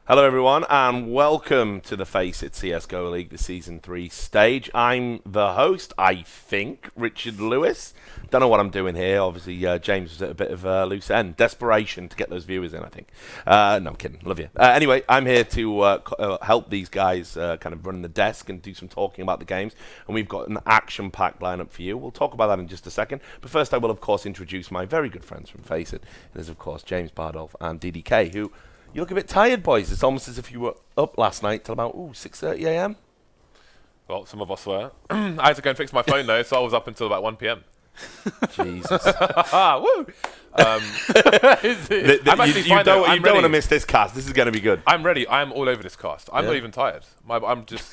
Hello everyone and welcome to the FACEIT CSGO League, the Season 3 stage. I'm the host, I think, Richard Lewis. Don't know what I'm doing here. Obviously, James was at a bit of a loose end. Desperation to get those viewers in, I think. No, I'm kidding. Love you. Anyway, I'm here to help these guys kind of run the desk and do some talking about the games. And we've got an action-packed lineup for you. We'll talk about that in just a second. But first, I will, of course, introduce my very good friends from FACEIT. There's, of course, James Bardolph and DDK, who... You look a bit tired, boys. It's almost as if you were up last night till about 6:30 a.m. Well, some of us were. I had to go and fix my phone though, so I was up until about 1 p.m. Jesus. Woo! I'm actually fine. You don't want to miss this cast. This is going to be good. I'm ready. I'm all over this cast. I'm not even tired. I'm just.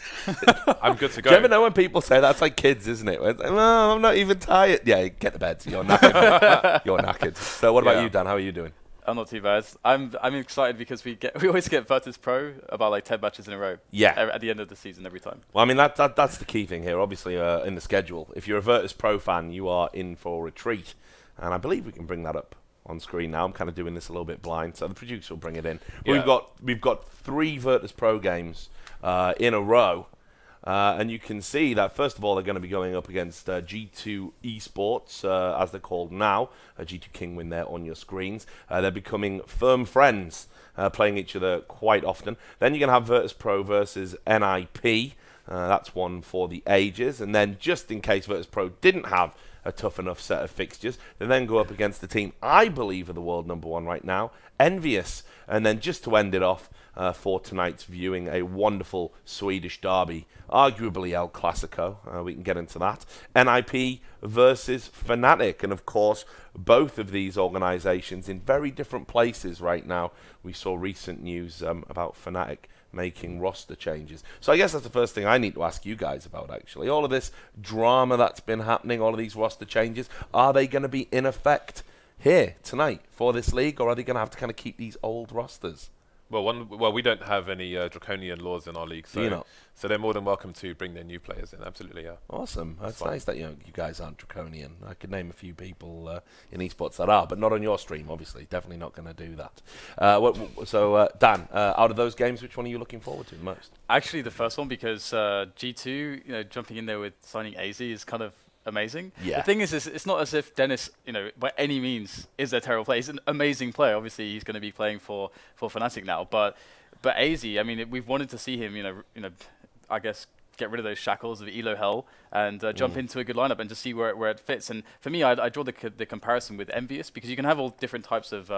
I'm good to go. Do you ever know when people say that? It's like kids, isn't it? It's like, no, I'm not even tired. Yeah, get to bed. You're knackered. You're knackered. So what about you, Dan? How are you doing? I'm not too bad. I'm excited because we always get Virtus.pro about like 10 matches in a row. Yeah. At the end of the season every time. Well, I mean that's the key thing here. Obviously, in the schedule, if you're a Virtus.pro fan, you are in for a treat, and I believe we can bring that up on screen now. I'm kind of doing this a little bit blind, so the producer will bring it in. Yeah. We've got 3 Virtus.pro games in a row. And you can see that, first of all, they're going to be going up against G2 Esports, as they're called now. G2 King win there on your screens. They're becoming firm friends, playing each other quite often. Then you're going to have Virtus.pro versus NIP. That's one for the ages. And then, just in case Virtus.pro didn't have a tough enough set of fixtures, they then go up against the team I believe are the world #1 right now, Envious. And then just to end it off for tonight's viewing, a wonderful Swedish derby, arguably El Clasico. We can get into that. NIP versus Fnatic. And of course, both of these organizations in very different places right now. We saw recent news about Fnatic making roster changes. So I guess that's the first thing I need to ask you guys about, actually. All of this drama that's been happening, all of these roster changes, are they going to be in effect here tonight for this league, or are they going to have to kind of keep these old rosters? Well, we don't have any draconian laws in our league, so they're more than welcome to bring their new players in. Absolutely, yeah. Awesome. That's nice that you guys aren't draconian. I could name a few people in esports that are, but not on your stream, obviously. Definitely not going to do that. Dan, out of those games, which one are you looking forward to the most? Actually, the first one, because G2, jumping in there with signing AZ is kind of amazing. Yeah. The thing is, it's not as if Dennis, by any means is a terrible player. He's an amazing player. Obviously, he's going to be playing for Fnatic now. But AZ, I mean, we've wanted to see him, I guess, get rid of those shackles of Elo Hell and jump into a good lineup and just see where it fits. And for me, I draw the comparison with Envious, because you can have all different types of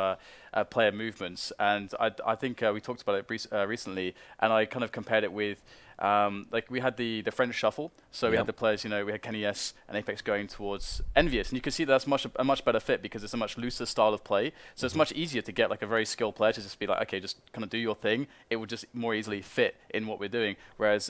player movements. And I think we talked about it recently, and I kind of compared it with like we had the French shuffle, so we had the players, we had Kenny S and Apex going towards Envious, and you can see that's a much better fit because it's a much looser style of play, so it's much easier to get like a very skilled player to just be like, okay, just kind of do your thing. It would just more easily fit in what we're doing, whereas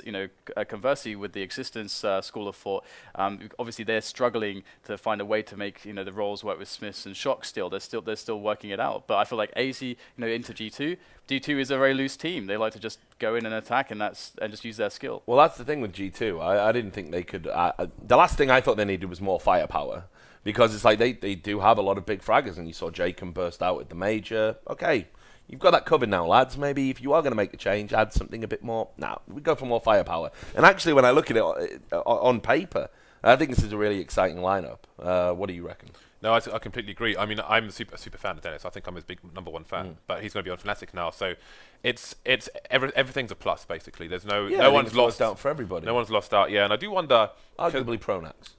conversely with the Existence school of thought, obviously they're struggling to find a way to make the roles work with Smiths and Shock. They're still working it out, but I feel like AZ into G2 is a very loose team. They like to just go in and attack and just use their skill. Well, that's the thing with G2. I didn't think they could. The last thing I thought they needed was more firepower, because it's like they do have a lot of big fraggers, and you saw Jacob burst out at the major. Okay, you've got that covered now, lads. Maybe if you are going to make the change, add something a bit more. Now we go for more firepower. And actually, when I look at it on paper, I think this is a really exciting lineup. What do you reckon? No, I completely agree. I mean, I'm a super fan of Dennis. I think I'm his big #1 fan. But he's going to be on Fnatic now, so everything's a plus basically. There's no one's lost out for everybody. No one's lost out. Yeah, and I do wonder. Arguably Pronax.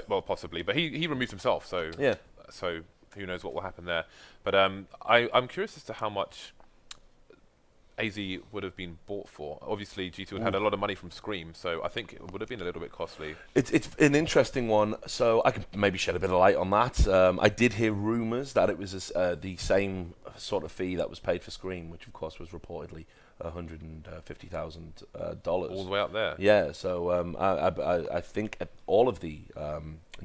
Well, possibly, but he removed himself, so yeah. So who knows what will happen there? But I'm curious as to how much AZ would have been bought for. Obviously, G2 had a lot of money from Scream, so I think it would have been a little bit costly. It's an interesting one, so I can maybe shed a bit of light on that. I did hear rumours that it was the same sort of fee that was paid for Scream, which of course was reportedly $150,000. All the way up there. Yeah, so I think all of the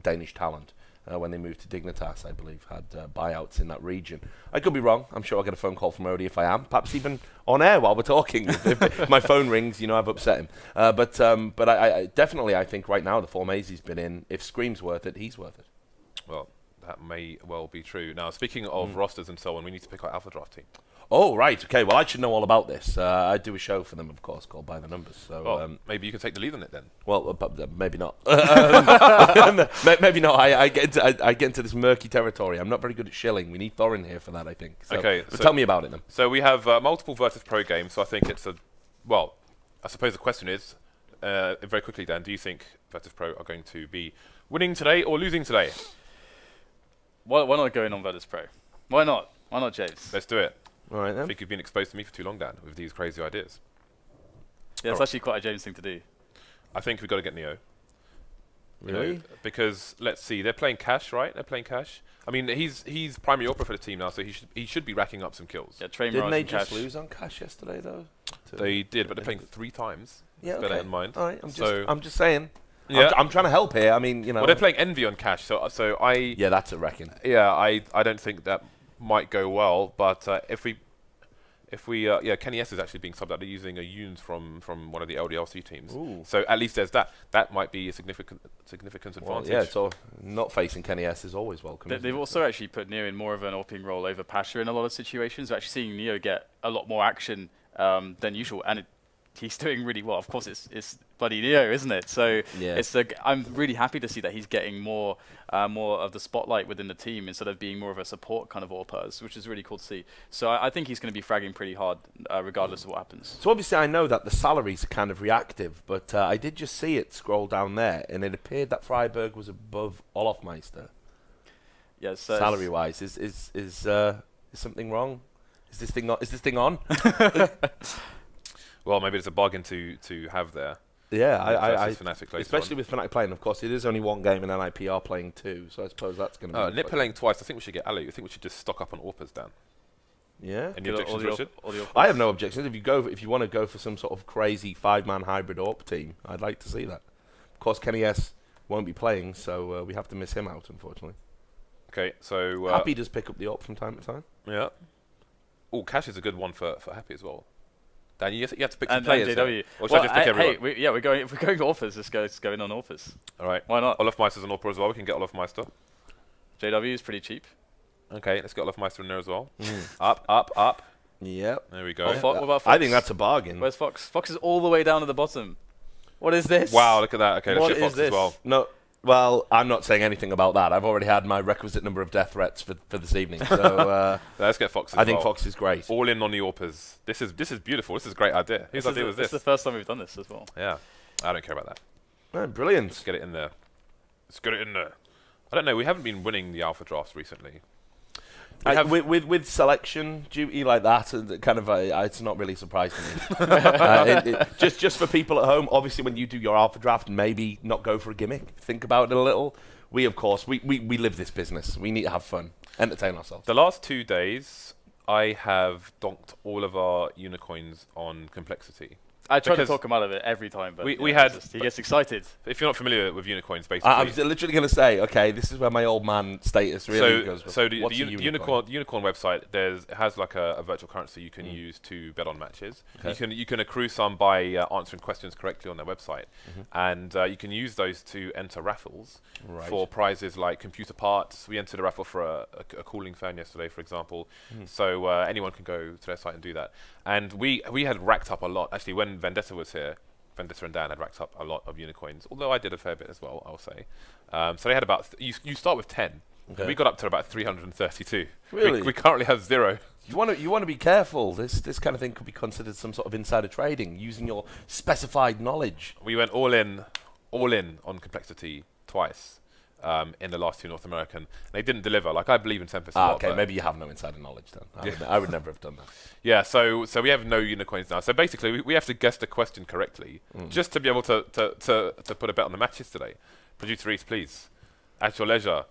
Danish talent, when they moved to Dignitas, I believe, had buyouts in that region. I could be wrong. I'm sure I'll get a phone call from Odie if I am. Perhaps even on air while we're talking. if my phone rings, I've upset him. But I definitely, I think right now, the form AZ's been in, if Scream's worth it, he's worth it. Well, that may well be true. Now, speaking of rosters and so on, we need to pick our Alpha Draft team. Oh, right. Okay. Well, I should know all about this. I do a show for them, of course, called By the Numbers. So maybe you can take the lead on it then. Well, maybe not. Maybe not. I get into this murky territory. I'm not very good at shilling. We need Thorin here for that, I think. So, okay. But tell me about it then. So we have multiple Virtus.pro games. So I think it's well, I suppose the question is, very quickly, Dan, do you think Virtus.pro are going to be winning today or losing today? Why not going on Virtus.pro? Why not? Why not, James? Let's do it. All right, then. I think you've been exposed to me for too long, Dan, with these crazy ideas. Yeah, it's actually quite a James thing to do. I think we've got to get Neo. Really? You know, because, let's see, they're playing Cash, right? They're playing Cash. I mean, he's primary opera for the team now, so he should be racking up some kills. Yeah, Train Didn't they Cash. just lose on Cash yesterday, though? They did, but they're playing 3 times. Yeah, bear that in mind. All right, I'm just saying. Yeah. I'm trying to help here. I mean, you know. Well, they're playing Envy on Cash, so I... Yeah, that's a wrecking. Yeah, I don't think that might go well, but if we Kenny S is actually being subbed out. They're using a Yoons from one of the LDLC teams. Ooh. So at least there's that. That might be a significant advantage. Well, yeah, so not facing Kenny S is always welcome. They've also actually put Neo in more of an AWPing role over Pasha in a lot of situations. We're actually seeing Neo get a lot more action than usual, and he's doing really well. Of course, it's bloody Neo, isn't it? So yeah. I'm really happy to see that he's getting more of the spotlight within the team instead of being more of a support kind of AWPers, which is really cool to see. So I think he's going to be fragging pretty hard regardless of what happens. So obviously I know that the salaries are kind of reactive, but I did just see it scroll down there, and it appeared that Freiburg was above Olofmeister. Yes, salary-wise, is something wrong? Is this thing on? Well, maybe it's a bargain to have there. Yeah, I especially with Fnatic playing. Of course, it is only one game, and NIPR playing 2, so I suppose that's going to be. Nip playing twice. I think we should get Ali. I think we should just stock up on AWPers, Dan. Yeah. Any objections, Richard? I have no objections. If you want to go for some sort of crazy 5-man hybrid AWP team, I'd like to see that. Of course, Kenny S won't be playing, so we have to miss him out, unfortunately. Okay, so Happy does pick up the AWP from time to time. Yeah. Oh, Cash is a good one for Happy as well. Dan, you have to pick some players. Or should I just pick everyone? Hey, we're going. If we're going AWPers, let's go in on AWPers. All right. Why not? Olofmeister's an AWPer as well. We can get Olofmeister. JW is pretty cheap. Okay, let's get Olofmeister in there as well. Up. Yep. There we go. What about Fox? I think that's a bargain. Where's Fox? Fox is all the way down at the bottom. What is this? Wow, look at that. Okay, let's get Fox this? as well. No. Well, I'm not saying anything about that. I've already had my requisite number of death threats for this evening. So let's get Fox as well. I think Fox is great. All in on the AWPers. This is beautiful. This is a great idea. Whose idea was this? It's the first time we've done this as well. Yeah. I don't care about that. Oh, brilliant. Let's get it in there. I don't know. We haven't been winning the alpha drafts recently. With selection duty like that, kind of it's not really surprising me. Just for people at home, obviously when you do your alpha draft, maybe not go for a gimmick. Think about it a little. We, of course, we live this business. We need to have fun, entertain ourselves. The last 2 days, I have donked all of our unicorns on complexity. I try to talk him out of it every time, but he gets excited. If you're not familiar with unicorns, basically, I was literally going to say, okay, this is where my old man status really goes. So the unicorn website, it has like a virtual currency you can use to bet on matches. Okay. You can accrue some by answering questions correctly on their website, and you can use those to enter raffles for prizes like computer parts. We entered a raffle for a cooling fan yesterday, for example. So anyone can go to their site and do that. And we had racked up a lot actually when Vendetta was here. Vendetta and Dan had racked up a lot of unicorns, although I did a fair bit as well, I'll say. So they had about you start with 10. Okay. We got up to about 332. Really? We currently have 0. You want to be careful. This kind of thing could be considered some sort of insider trading, using your specified knowledge. We went all in on complexity twice. In the last 2 North American. They didn't deliver. Like, I believe in Tempest a lot. Okay, maybe you have no insider knowledge then. I would never have done that. Yeah, so we have no unicorns now. So basically, we have to guess the question correctly just to be able to put a bet on the matches today. Producer Reese, please. At your leisure.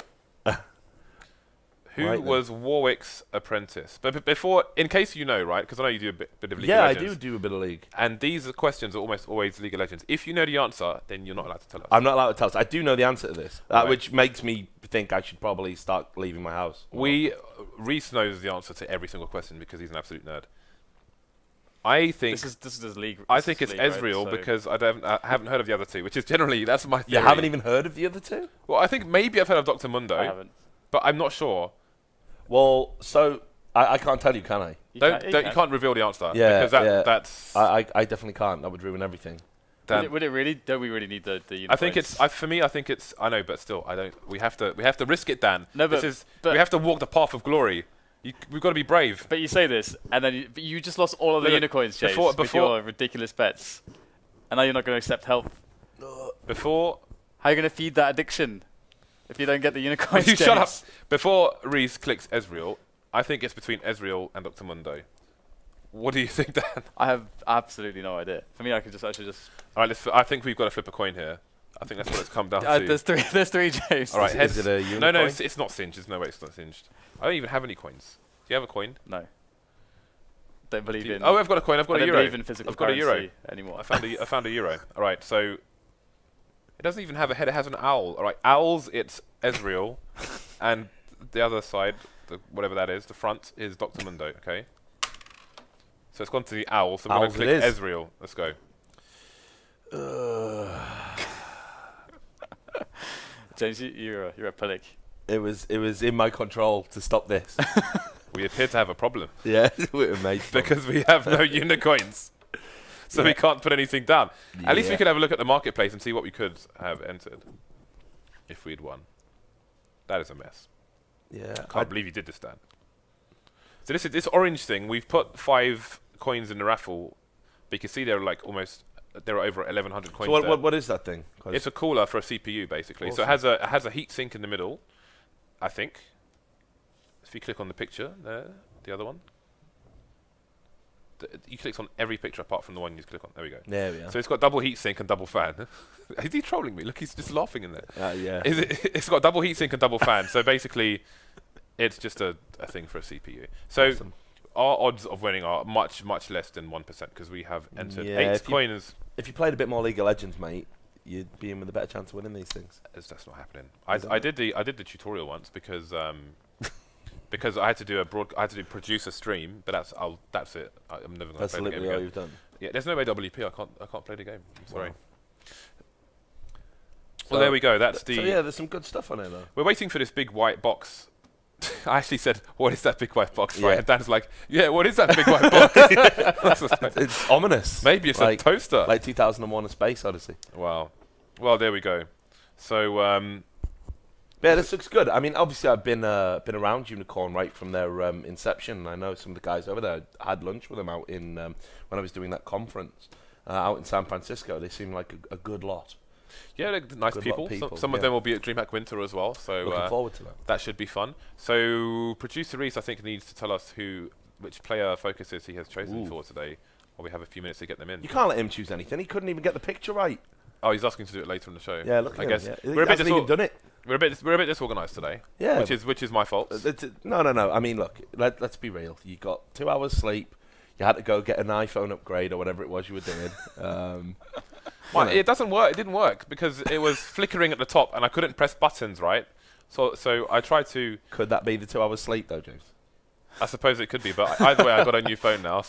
Who was Warwick's apprentice? But before, in case you know, right? Because I know you do a bit of League of Legends. Yeah, I do a bit of League. And these questions are almost always League of Legends. If you know the answer, then you're not allowed to tell us. I'm not allowed to tell us. I do know the answer to this, which makes me think I should probably start leaving my house. Reese knows the answer to every single question because he's an absolute nerd. I think this is League. I think it's Ezreal because I haven't heard of the other two, which is generally that's my theory. You haven't even heard of the other two? Well, I think maybe I've heard of Dr. Mundo. I haven't. but I'm not sure. Well, so I can't tell you, can I? You can't reveal the answer. Yeah, because that's. I definitely can't. That would ruin everything. Would it really? Don't we really need the unicorns? I think it's. For me, I think it's. I know, but still, I don't. We have to risk it, Dan. No, but we have to walk the path of glory. We've got to be brave. But you say this, and then you just lost all of the unicorns, James, with your ridiculous bets, and now you're not going to accept help. How are you going to feed that addiction if you don't get the unicorns? You shut up. Before Reese clicks Ezreal, I think it's between Ezreal and Dr. Mundo. What do you think, Dan? I have absolutely no idea. For me, I should just. All right, I think we've got to flip a coin here. I think that's what it's come down to. There's three, James. All right, is it a unicorn? No, it's not singed. There's no way it's not singed. I don't even have any coins. Do you have a coin? No. Don't believe in. Oh, I've got a coin. I've got a euro. I don't believe in physical I've got a euro anymore. I found a euro. All right, so it doesn't even have a head. It has an owl. All right, owls. It's Ezreal, and the other side, whatever that is, the front is Dr. Mundo. Okay. So it's gone to the owl. So I'm going to click Ezreal. Let's go. James, you're a pelic. It was in my control to stop this. We appear to have a problem. Yeah, we're made because we have no unicorns, so we can't put anything down. Yeah. At least we could have a look at the marketplace and see what we could have entered if we'd won. That is a mess. Yeah, I can't believe you did this, Dan. So this orange thing, we've put 5 coins in the raffle, but you can see they're like almost. There are over 1,100 coins. So what is that thing? It's a cooler for a CPU, basically. Awesome. So it has a heat sink in the middle, I think. If you click on the picture there, the other one, you click on every picture apart from the one you click on. There we go. There we are. So it's got double heat sink and double fan. Is he trolling me? Look, he's just laughing in there. Yeah. It's got double heat sink and double fan. So basically, it's just a thing for a CPU. So. Awesome. Our odds of winning are much, much less than 1% because we have entered 8 coins. If you played a bit more League of Legends, mate, you'd be in with a better chance of winning these things. That's not happening. I did the tutorial once because because I had to produce a stream, but that's it. I'm never going to play the game again. That's literally all you've done. Yeah, there's no way WP. I can't play the game. I'm sorry. Wow. Well, there we go. That's the. So yeah, there's some good stuff on it though. We're waiting for this big white box. I actually said, "What is that big white box?" Right, and Dan's like, "Yeah, what is that big white box?" It's ominous. Maybe it's a toaster. Like 2001: A Space Odyssey. Wow. Well, there we go. So, yeah, this looks good. I mean, obviously, I've been around Unicorn right from their inception. I know some of the guys over there. I had lunch with them out in when I was doing that conference out in San Francisco. They seem like a good lot. Yeah, they're nice people. Some of them will be at DreamHack Winter as well. So looking forward to that. That should be fun. So producer Reese, I think, needs to tell us which player focuses he has chosen for today. While we have a few minutes to get them in. You can't let him choose anything. He couldn't even get the picture right. Oh, he's asking to do it later in the show. Yeah, look. I guess we're a bit done it. We're a bit disorganized today. Yeah, which is my fault. No. I mean, look. Let's be real. You got 2 hours sleep. You had to go get an iPhone upgrade or whatever it was you were doing. It doesn't work. It didn't work because it was flickering at the top and I couldn't press buttons right. So I tried to. Could that be the 2 hours sleep though, James? I suppose it could be, but either way, I got a new phone now.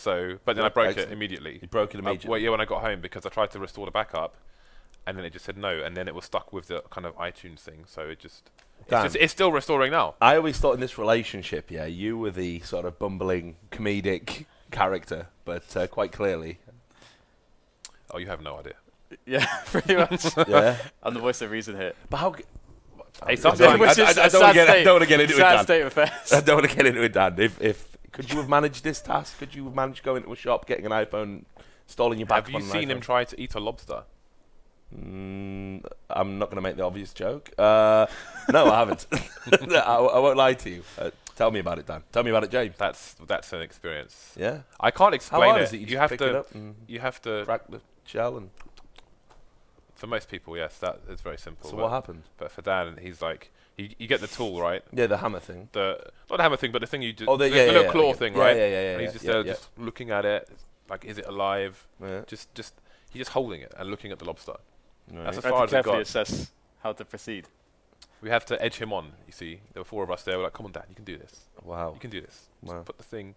But then I broke it immediately. You broke it immediately. When I got home because I tried to restore the backup, and then it just said no, and then it was stuck with the kind of iTunes thing. So it's still restoring now. I always thought in this relationship, you were the sort of bumbling comedic character, but quite clearly. Oh, you have no idea. Yeah, pretty much. Yeah. I'm the voice of reason here. But how? Hey, I don't want to get into it, Dan. State of affairs. I don't want to get into it, Dan. If could you have managed this task? Could you have managed going to a shop, getting an iPhone, installing your backup? Have you seen him try to eat a lobster? I'm not going to make the obvious joke. No, I haven't. I won't lie to you. Tell me about it, Dan. Tell me about it, James. That's an experience. Yeah. I can't explain How hard is it? You have to crack the shell and. For most people, yes, that is very simple. So what happened? But for Dan, he's like, you get the tool, right? Yeah, the hammer thing. Not the hammer thing, but the thing you just, the little claw thing, right? Yeah. And he's just just looking at it, like, is it alive? Yeah. He's just holding it and looking at the lobster. Right. That's as far as it got. Assess how to proceed. We have to edge him on. You see, there were 4 of us there. We're like, come on, Dan, you can do this. Wow. You can do this. Wow. Just put the thing.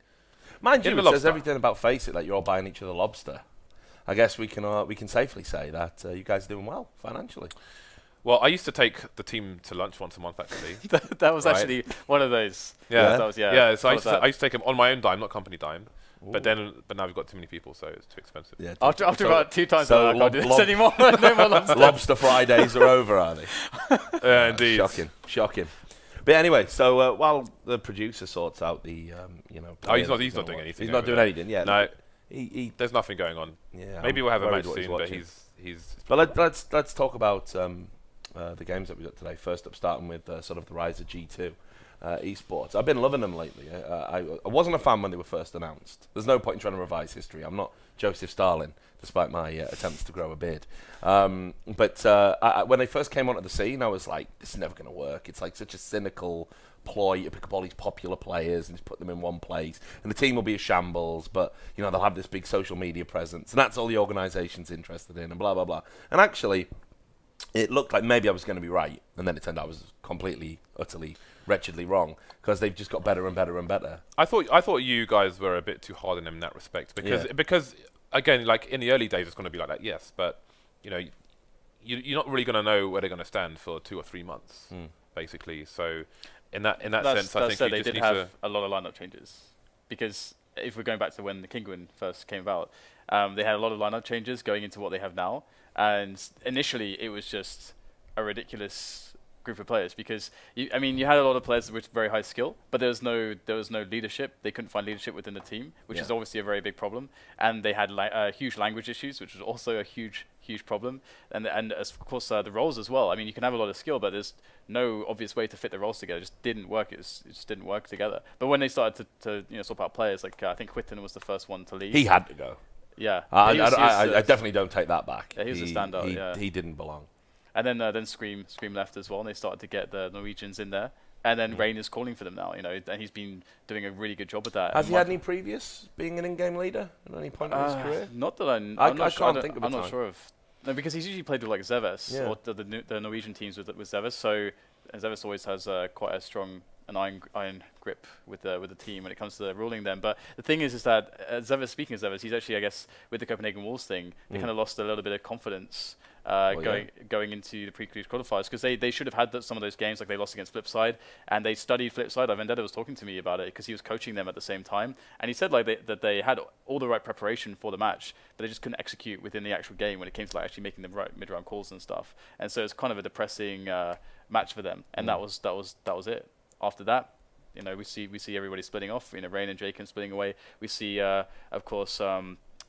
Mind you, it says everything about FACEIT, like you're all buying each other lobster. I guess we can safely say that you guys are doing well financially. Well, I used to take the team to lunch once a month, actually. That was actually one of those. Yeah, that was, so I used to take them on my own dime, not company dime. Ooh. But now we've got too many people, so it's too expensive. Yeah, after about 2 times, I can't do this anymore. No more lobster Fridays are over, are they? Indeed. Shocking. But anyway, so while the producer sorts out the, he's not doing anything. He's not doing anything. Yeah. No. There's nothing going on. Yeah. Maybe we'll have a match soon, but he's. But let's talk about the games that we got today. First up, starting with sort of the rise of G2 esports. I've been loving them lately. I wasn't a fan when they were first announced. There's no point in trying to revise history. I'm not Joseph Stalin, despite my attempts to grow a beard. But when they first came onto the scene, I was like, this is never going to work. It's like such a cynical ploy to pick up all these popular players and just put them in one place, and the team will be a shambles, but they'll have this big social media presence, and that's all the organisation's interested in, and blah blah blah. And actually, it looked like maybe I was going to be right, and then it turned out I was completely, utterly, wretchedly wrong, because they've just got better and better and better. I thought you guys were a bit too hard on them in that respect, because again, like in the early days, it's going to be like that, yes, but you're not really going to know where they're going to stand for 2 or 3 months, basically. So in that sense, I think they did have a lot of lineup changes, because if we're going back to when the Kinguin first came about, they had a lot of lineup changes going into what they have now. And initially, it was just a ridiculous group of players, because you had a lot of players with very high skill, but there was no leadership. They couldn't find leadership within the team, which is obviously a very big problem. And they had huge language issues, which was also a huge problem. And of course the roles as well. I mean, you can have a lot of skill, but there's no obvious way to fit the roles together. It just didn't work. It just didn't work together. But when they started to swap out players, like I think Whitten was the first one to leave. He had to go. Yeah, I definitely don't take that back. Yeah, he was a standout. He didn't belong. And then Scream left as well, and they started to get the Norwegians in there. And then Rain is calling for them now, and he's been doing a really good job with that. Has he had any previous being an in-game leader at any point in his career? Not that I'm not sure of. No, because he's usually played with like Zeves or the Norwegian teams with Zeves. So Zeves always has quite a strong iron grip with the team when it comes to ruling them. But the thing is that Zeves, speaking of Zeves, he's actually, I guess, with the Copenhagen Wolves thing, they kind of lost a little bit of confidence going into the pre-collegiate qualifiers, because they should have had some of those games, like they lost against FlipSid, and they studied FlipSid. Vendetta was talking to me about it because he was coaching them at the same time, and he said that they had all the right preparation for the match, but they just couldn't execute within the actual game when it came to like actually making the right mid-round calls and stuff. And so it's kind of a depressing match for them, and that was it. After that, we see everybody splitting off. Rain and Jacob splitting away. We see, of course,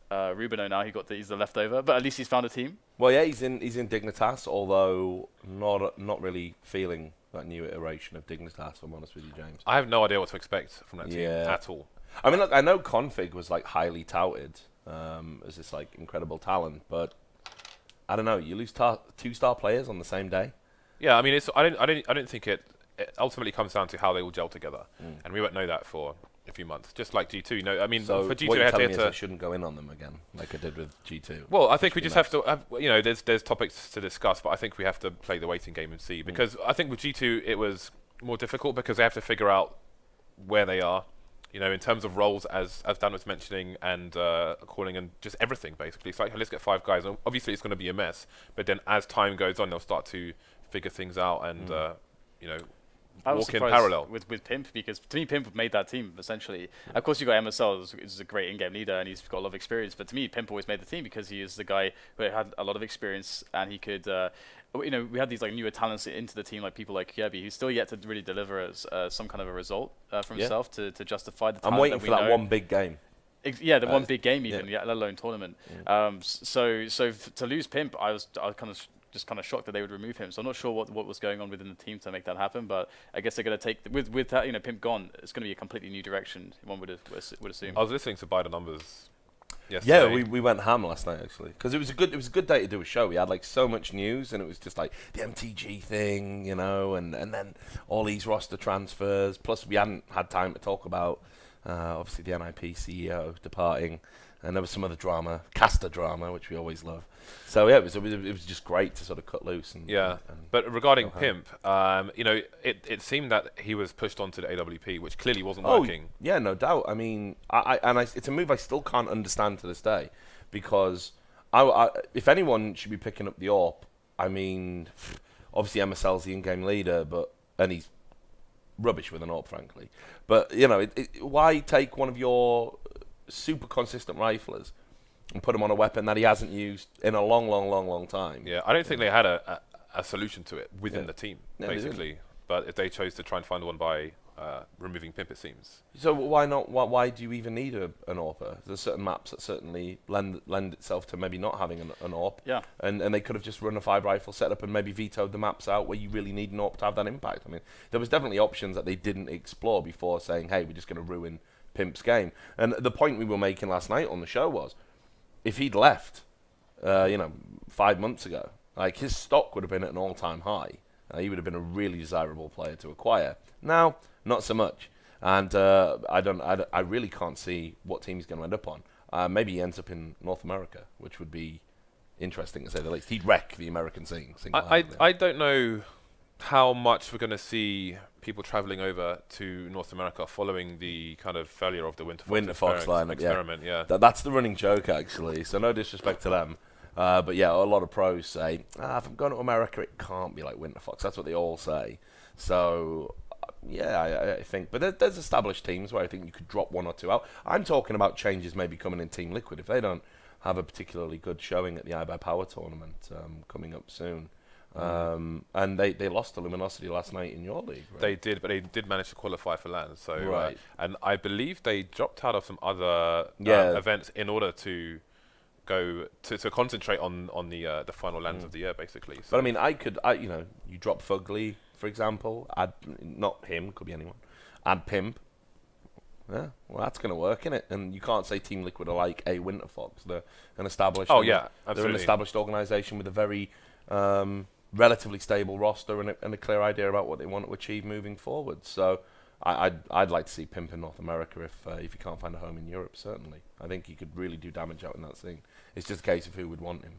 Rubino now. He's the leftover, but at least he's found a team. Well, yeah, he's in Dignitas, although not really feeling that new iteration of Dignitas. If I'm honest with you, James. I have no idea what to expect from that team at all. I mean, look, I know Config was like highly touted as this like incredible talent, but I don't know. You lose 2-star players on the same day. Yeah, I mean, I don't think it ultimately comes down to how they all gel together, and we won't know that for a few months. Just like G2, I mean, so for G2, what you're telling me is I shouldn't go in on them again, like I did with G2. Well, I think we just have to, there's topics to discuss, but I think we have to play the waiting game and see, because I think with G2 it was more difficult because they have to figure out where they are, in terms of roles, as Dan was mentioning, and calling, and just everything basically. It's like, let's get 5 guys. Obviously, it's going to be a mess, but then as time goes on, they'll start to figure things out and walk in parallel with Pimp, because to me Pimp made that team essentially. Of course, you got MSL, who's a great in-game leader and he's got a lot of experience. But to me, Pimp always made the team because he is the guy who had a lot of experience, and he could. We had these like newer talents into the team, like people like Kiebi, who's still yet to really deliver us some kind of a result from himself to justify the talent. I'm waiting for that one big game. The one big game even, let alone tournament. So to lose Pimp, I was kind of shocked that they would remove him. So I'm not sure what was going on within the team to make that happen. But I guess they're going to take with that, Pimp gone, it's going to be a completely new direction. One would assume. I was listening to By the Numbers yesterday. Yeah, we went ham last night actually, because it was a good day to do a show. We had like so much news, and it was just like the MTG thing, and then all these roster transfers. Plus, we hadn't had time to talk about obviously the NIP CEO departing. And there was some other drama, caster drama, which we always love. So yeah, it was just great to sort of cut loose. But regarding Pimp, it seemed that he was pushed onto the AWP, which clearly wasn't working. Yeah, no doubt. I mean, it's a move I still can't understand to this day, because if anyone should be picking up the AWP, I mean, Obviously, MSL's the in-game leader, and he's rubbish with an AWP, frankly. But, you know, why take one of your super consistent riflers and put him on a weapon that he hasn't used in a long time? Yeah, I don't think they had a solution to it within the team, basically. But if they chose to try and find one by removing Pimp, it seems. So why not? Why do you even need an AWPer? There's certain maps that certainly lend itself to maybe not having an AWP. Yeah. And they could have just run a 5-rifle setup and maybe vetoed the maps out where you really need an AWP to have that impact. I mean, there was definitely options that they didn't explore before saying, hey, we're just going to ruin Pimp's game. And the point we were making last night on the show was, if he'd left, 5 months ago, like his stock would have been at an all-time high. He would have been a really desirable player to acquire. Now, not so much. And I really can't see what team he's going to end up on. Maybe he ends up in North America, which would be interesting to say the least. He'd wreck the American scene. I don't know how much we're going to see people traveling over to North America following the kind of failure of the Winter Fox experiment. Yeah. That's the running joke, actually. So no disrespect to them. But yeah, a lot of pros say, if I'm going to America, it can't be like Winter Fox. That's what they all say. So, yeah, I think. But there's established teams where I think you could drop 1 or 2 out. I'm talking about changes maybe coming in Team Liquid. If they don't have a particularly good showing at the iBuyPower tournament coming up soon. And they lost to Luminosity last night in your league, right? They did, but they did manage to qualify for LAN. So, and I believe they dropped out of some other events in order to go to concentrate on the final LANs of the year, basically. So. But I mean, you drop Fugly, for example. Add not him, could be anyone. Add Pimp. Yeah, well, that's going to work, innit? And you can't say Team Liquid are like a Winter Fox. They're an established. Oh yeah, absolutely. They're an established organisation with a very relatively stable roster and a clear idea about what they want to achieve moving forward. So. I'd like to see Pimp in North America if he can't find a home in Europe, certainly. I think he could really do damage out in that scene. It's just a case of who would want him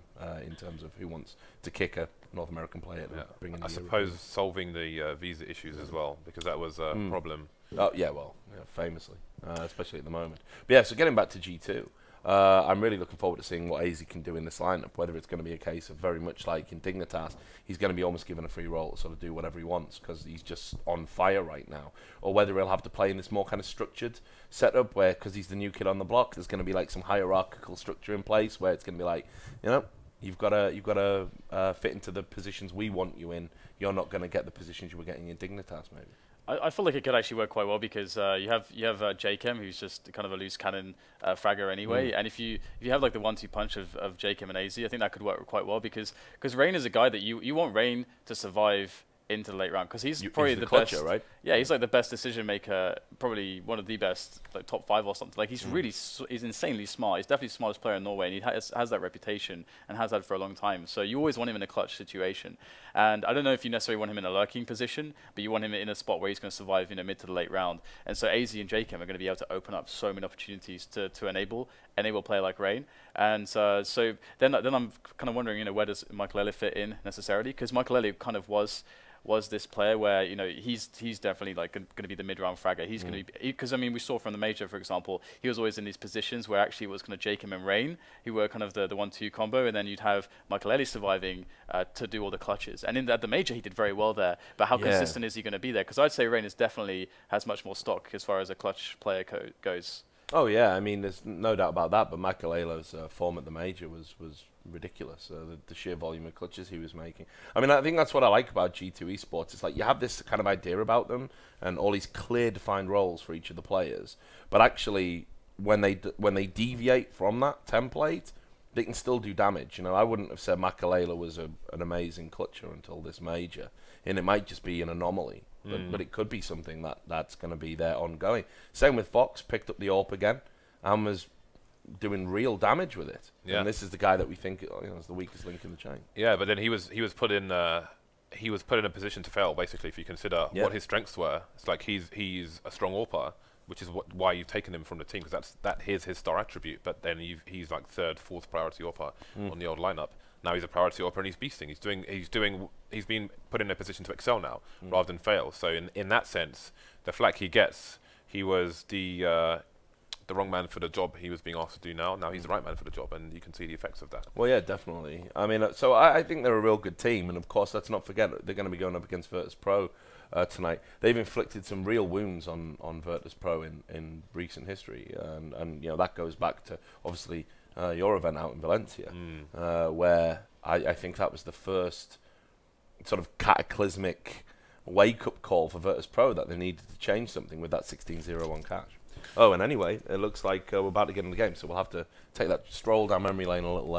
in terms of who wants to kick a North American player to bring in. I suppose solving the visa issues as well, because that was a problem. Oh, yeah, well, famously, especially at the moment. But yeah, so getting back to G2, I'm really looking forward to seeing what AZ can do in this lineup, whether it's going to be a case of very much like in Dignitas, he's going to be almost given a free role to sort of do whatever he wants because he's just on fire right now, or whether he'll have to play in this more kind of structured setup where, because he's the new kid on the block, there's going to be like some hierarchical structure in place where it's going to be like, you've got to fit into the positions we want you in. You're not going to get the positions you were getting in Dignitas, maybe. I feel like it could actually work quite well because you have JChem, who's just kind of a loose cannon fragger anyway, and if you have like the 1-2 punch of JChem and AZ, I think that could work quite well because Rain is a guy that you want Rain to survive into the late round because he's probably the clutcher, best, right? Yeah, he's like the best decision maker, probably one of the best, like top 5 or something. Like he's really he's insanely smart. He's definitely the smartest player in Norway, and he has that reputation and has had for a long time. So you always want him in a clutch situation. And I don't know if you necessarily want him in a lurking position, but you want him in a spot where he's going to survive mid to the late round. And so AZ and JChem are going to be able to open up so many opportunities to enable a player like Rain. And so then I'm kind of wondering, where does Michael Elliott fit in necessarily? Because Michael Elliott kind of was this player where he's definitely like going to be the mid-round fragger. He's going to be, because I mean we saw from the major, for example, he was always in these positions where actually it was kind of JChem and Rain who were kind of the 1-2 combo, and then you'd have Michael Ellie surviving to do all the clutches. And at the major he did very well there, but how consistent is he going to be there? Because I'd say Rain has much more stock as far as a clutch player goes. Oh yeah, I mean there's no doubt about that. But Makalelo's form at the major was ridiculous. The sheer volume of clutches he was making. I mean, I think that's what I like about G2 esports. It's like you have this kind of idea about them and all these clear defined roles for each of the players. But actually, when they deviate from that template, they can still do damage. I wouldn't have said Makalelo was an amazing clutcher until this major, and it might just be an anomaly. But it could be something that's going to be there ongoing. Same with Fox, picked up the AWP again and was doing real damage with it. Yeah. And this is the guy that we think is the weakest link in the chain. Yeah, but then he was put in a position to fail, basically, if you consider what his strengths were. It's like he's a strong AWPer, which is why you've taken him from the team, because that is his star attribute. But then he's like 3rd, 4th priority AWPer on the old lineup. Now he's a priority AWPer and he's beasting. He's been put in a position to excel now rather than fail. So in that sense, the flack he gets, he was the the wrong man for the job he was being asked to do now. Now he's the right man for the job, and you can see the effects of that. Well, yeah, definitely. I mean, so I think they're a real good team, and of course, let's not forget they're going to be going up against Virtus.pro tonight. They've inflicted some real wounds on Virtus.pro in recent history, and you know that goes back to obviously your event out in Valencia, where I think that was the first sort of cataclysmic wake-up call for Virtus.pro that they needed to change something with that 16-0-1 catch. Oh, and anyway, it looks like we're about to get in the game, so we'll have to take that stroll down memory lane a little later.